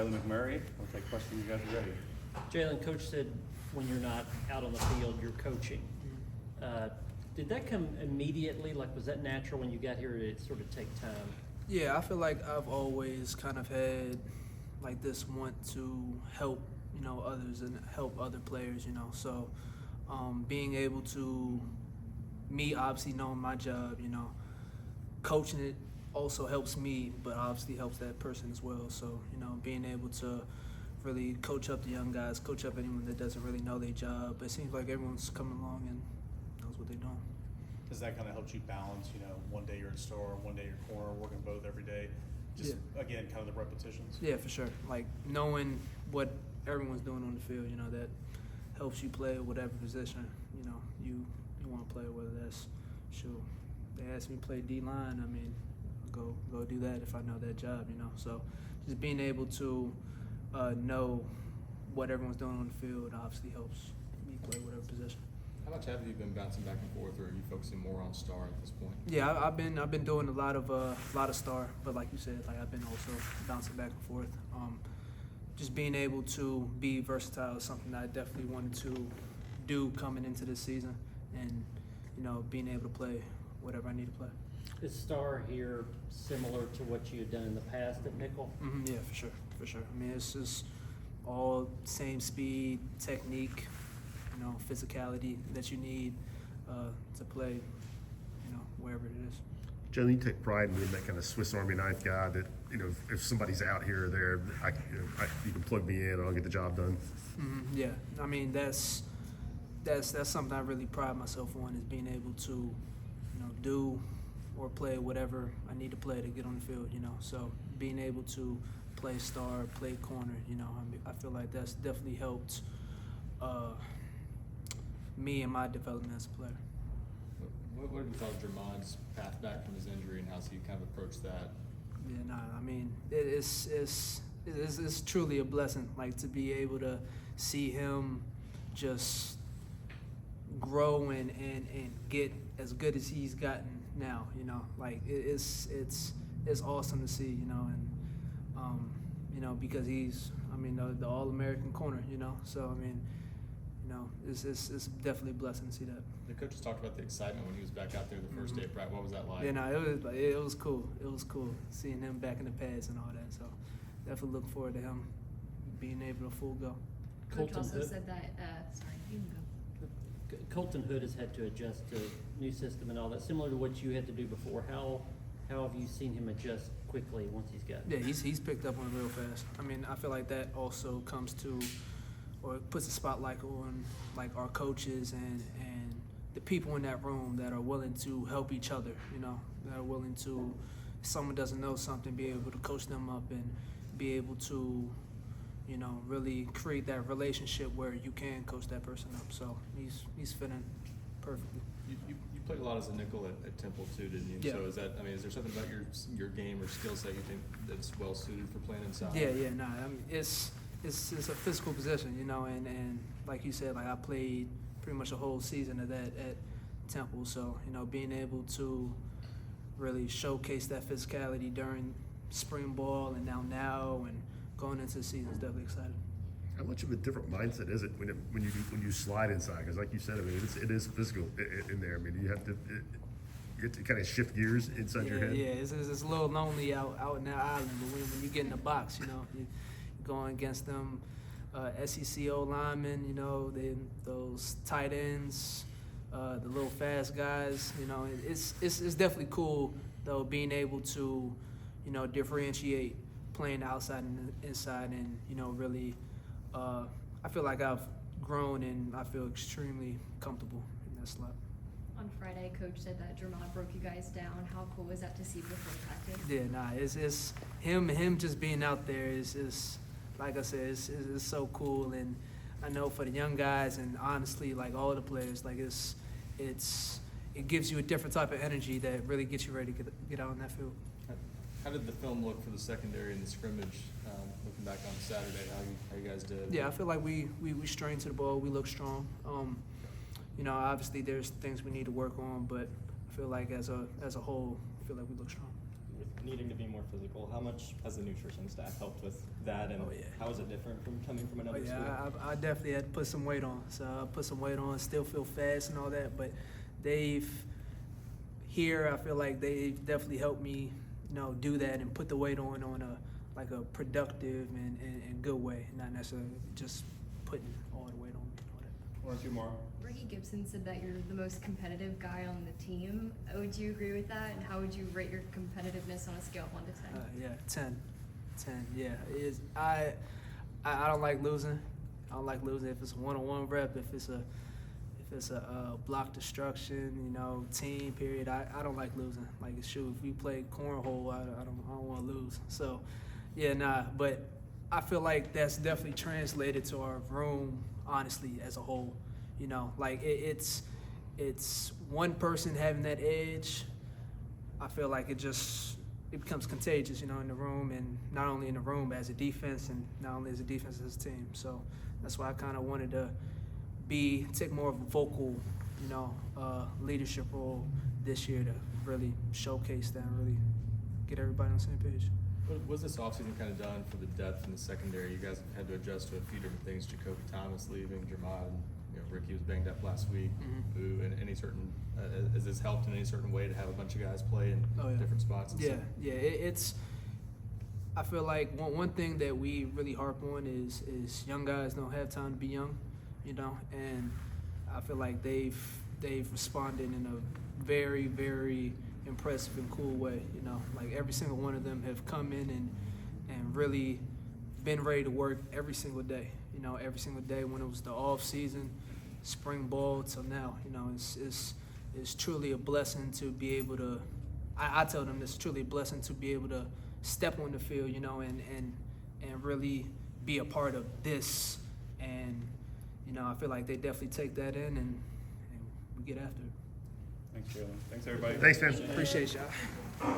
Jalen McMurray, we'll take questions you guys are ready. Jalen, Coach said when you're not out on the field, you're coaching. Did that come immediately? Like, was that natural when you got here, or did it sort of take time? Yeah, I feel like I've always kind of had like this want to help, others and help other players, So being able to, me obviously knowing my job, coaching it also helps me, but obviously helps that person as well. So, being able to really coach up the young guys, coach up anyone that doesn't really know their job. It seems like everyone's coming along and knows what they're doing. Does that kind of help you balance, one day you're in store, one day you're corner, working both every day? Just, again, kind of the repetitions? Yeah, for sure. Like, knowing what everyone's doing on the field, that helps you play whatever position, you want to play, whether that's, they ask me to play D-line, go do that if I know that job, So just being able to know what everyone's doing on the field obviously helps me play whatever position. How much have you been bouncing back and forth, or are you focusing more on star at this point? Yeah, I've been doing a lot of star, but like you said, like I've been also bouncing back and forth. Just being able to be versatile is something that I definitely wanted to do coming into this season, and being able to play whatever I need to play. Is star here similar to what you had done in the past at nickel? Yeah, for sure. It's just all same speed, technique, physicality that you need to play, wherever it is. Jalen, you take pride in being that kind of Swiss Army knife guy that, if somebody's out here or there, you can plug me in and I'll get the job done. Yeah, that's something I really pride myself on, is being able to, do or play whatever I need to play to get on the field, So being able to play star, play corner, I feel like that's definitely helped me and my development as a player. What have you thought of Jermod's path back from his injury, and how's he kind of approached that? Yeah, it's truly a blessing, like, to be able to see him just grow and get as good as he's gotten now, like it's awesome to see, and because he's, the All-American corner, so it's definitely a blessing to see that. The coaches talked about the excitement when he was back out there the first day of practice. What was that like? Yeah, it was cool. It was cool seeing him back in the pads and all that. So definitely look forward to him being able to full go. Coach Colton also Hood. said that, sorry, you can go. Colton Hood has had to adjust to new system and all that, similar to what you had to do before. How have you seen him adjust quickly once he's got? Yeah, he's picked up on it real fast. I feel like that also comes to, or puts a spotlight on, like, our coaches and the people in that room that are willing to help each other, that are willing to, if someone doesn't know something, be able to coach them up and be able to, really create that relationship where you can coach that person up. So he's fitting perfectly. You played a lot as a nickel at Temple too, didn't you? Yeah. So is there something about your game or skill set you think that's well suited for playing inside? It's a physical position, and like you said, like, I played pretty much a whole season of that at Temple. So, being able to really showcase that physicality during spring ball and now and going into the season is definitely exciting. How much of a different mindset is it when you slide inside? Because like you said, it is physical in there. You have to kind of shift gears inside your head. Yeah, it's a little lonely out in that island, but when you get in the box, you're going against them SEC linemen, those tight ends, the little fast guys. It's definitely cool though, being able to differentiate playing outside and inside, and really I feel like I've grown and I feel extremely comfortable in that slot. On Friday, Coach said that Jermod broke you guys down. How cool was that to see before practice? Yeah, it's him just being out there is like I said, it's so cool, and I know for the young guys and honestly, like, all the players, like, it gives you a different type of energy that really gets you ready to get out on that field. How did the film look for the secondary and the scrimmage, looking back on Saturday, how you guys did? Yeah, I feel like we strained to the ball. We look strong. Obviously there's things we need to work on, but I feel like as a whole, I feel like we look strong. needing to be more physical, how much has the nutrition staff helped with that, and Oh, yeah. how is it different from coming from Oh, another school? yeah, I definitely had to put some weight on. So I put some weight on, still feel fast and all that, but I feel like they've definitely helped me, do that and put the weight on a productive and good way, not necessarily just putting all the weight on me and all that. One or two more. Ricky Gibson said that you're the most competitive guy on the team. Would you agree with that? And how would you rate your competitiveness on a scale of 1 to 10? Yeah, 10, yeah. I don't like losing. I don't like losing if it's a one-on-one rep, if it's a block destruction, team period. I don't like losing. Like, shoot, if we play cornhole, I don't want to lose. So, yeah, but I feel like that's definitely translated to our room, honestly, as a whole. Like it's one person having that edge. I feel like it becomes contagious, in the room, and not only in the room, but as a defense, and not only as a defense, as a team. So that's why I kind of wanted to take more of a vocal, leadership role this year to really showcase that and really get everybody on the same page. What was this offseason kind of done for the depth in the secondary? You guys have had to adjust to a few different things, Jacoby Thomas leaving, Jermod, and Ricky was banged up last week. Mhm. And any certain, has this helped in any certain way to have a bunch of guys play in Oh, yeah. different spots? And Yeah, stuff? it's. I feel like one thing that we really harp on is young guys don't have time to be young, and I feel like they've responded in a very, very impressive and cool way. Like every single one of them have come in and really been ready to work every single day. Every single day when it was the off season, spring ball till now. It's truly a blessing to be able to. I tell them it's truly a blessing to be able to step on the field, and really be a part of this. And I feel like they definitely take that in, and we get after it. Thanks, Jalen. Thanks, everybody. Thanks, man. Appreciate y'all.